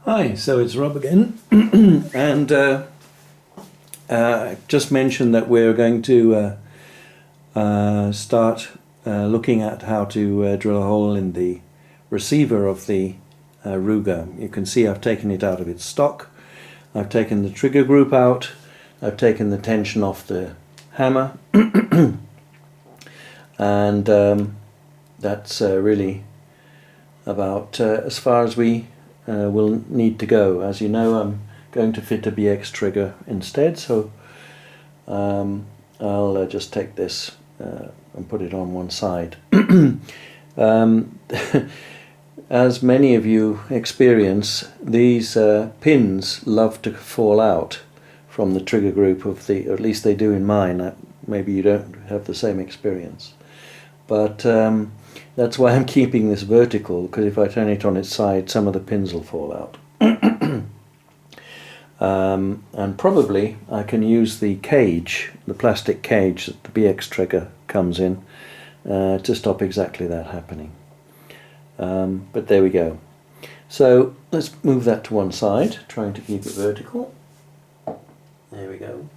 Hi, so it's Rob again, and just mentioned that we're going to start looking at how to drill a hole in the receiver of the Ruger. You can see I've taken it out of its stock, I've taken the trigger group out, I've taken the tension off the hammer, and that's really about as far as we will need to go. As you know, I'm going to fit a BX trigger instead, so I'll just take this and put it on one side. As many of you experience, these pins love to fall out from the trigger group of the, or at least they do in mine. Maybe you don't have the same experience, but that's why I'm keeping this vertical, because if I turn it on its side, some of the pins will fall out. And probably I can use the cage, the plastic cage that the BX trigger comes in, to stop exactly that happening. But there we go. So let's move that to one side, trying to keep it vertical. There we go.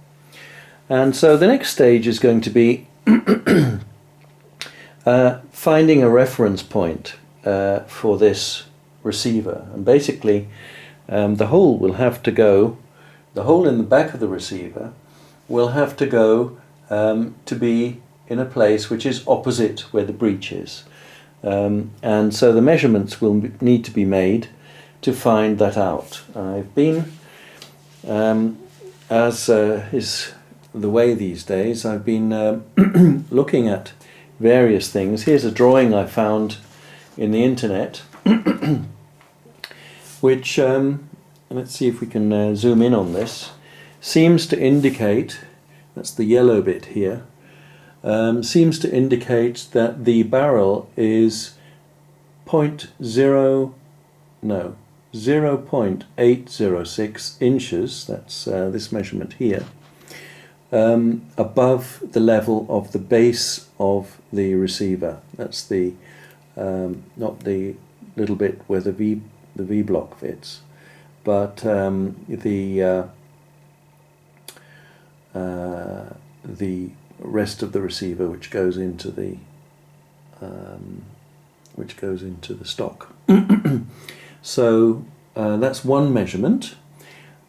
And so the next stage is going to be finding a reference point for this receiver. And basically the hole will have to go, the hole in the back of the receiver will have to go to be in a place which is opposite where the breech is. And so the measurements will need to be made to find that out. I've been, as is the way these days, I've been looking at various things. Here's a drawing I found in the internet, which, let's see if we can zoom in on this, seems to indicate, that's the yellow bit here, seems to indicate that the barrel is 0.806 inches, that's this measurement here, above the level of the base of the receiver. That's the not the little bit where the V block fits, but the rest of the receiver, which goes into the stock. So that's one measurement,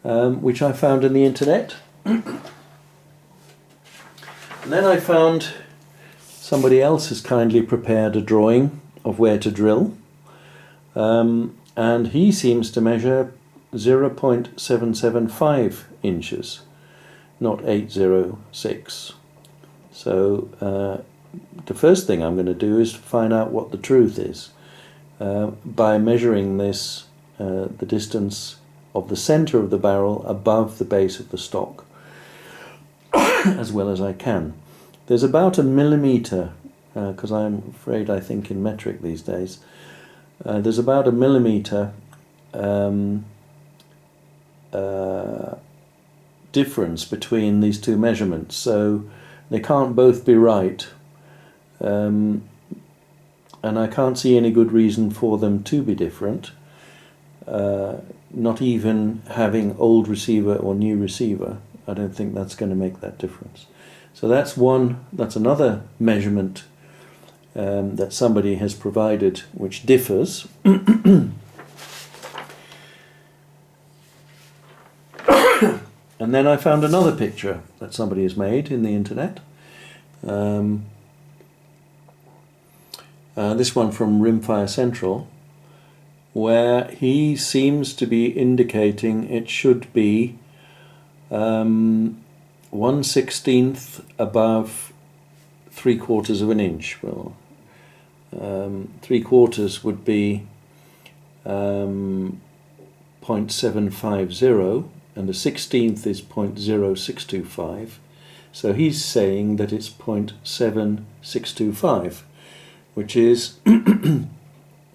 which I found in the internet. And then I found somebody else has kindly prepared a drawing of where to drill, and he seems to measure 0.775 inches, not 806. So the first thing I'm going to do is to find out what the truth is by measuring this, the distance of the center of the barrel above the base of the stock, as well as I can. There's about a millimeter, because I'm afraid I think in metric these days, there's about a millimeter difference between these two measurements, so they can't both be right, and I can't see any good reason for them to be different, not even having old receiver or new receiver. I don't think that's going to make that difference. So that's another measurement that somebody has provided which differs. And then I found another picture that somebody has made in the internet. This one from Rimfire Central, where he seems to be indicating it should be 1/16 above 3/4 of an inch. Well, 3/4 would be 0.750, and a 1/16 is 0.0625. So he's saying that it's 0.7625, which is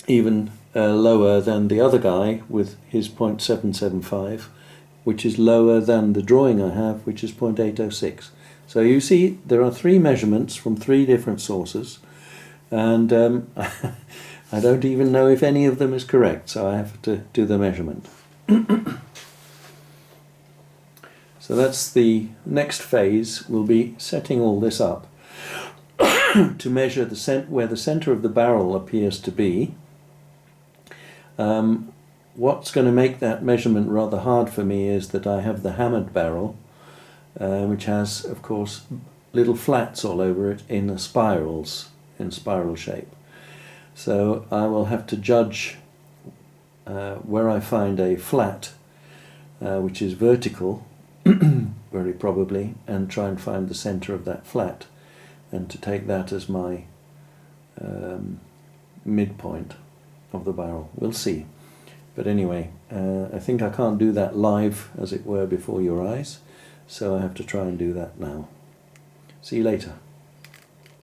even lower than the other guy with his 0.775, which is lower than the drawing I have, which is 0.806. So you see, there are three measurements from three different sources, and I don't even know if any of them is correct, so I have to do the measurement. So that's the next phase. We'll be setting all this up to measure where the center of the barrel appears to be. What's going to make that measurement rather hard for me is that I have the hammered barrel, which has, of course, little flats all over it in spirals, in spiral shape. So I will have to judge where I find a flat which is vertical, very probably, and try and find the center of that flat, and to take that as my midpoint of the barrel. We'll see. But anyway, I think I can't do that live, as it were, before your eyes, so I have to try and do that now. See you later.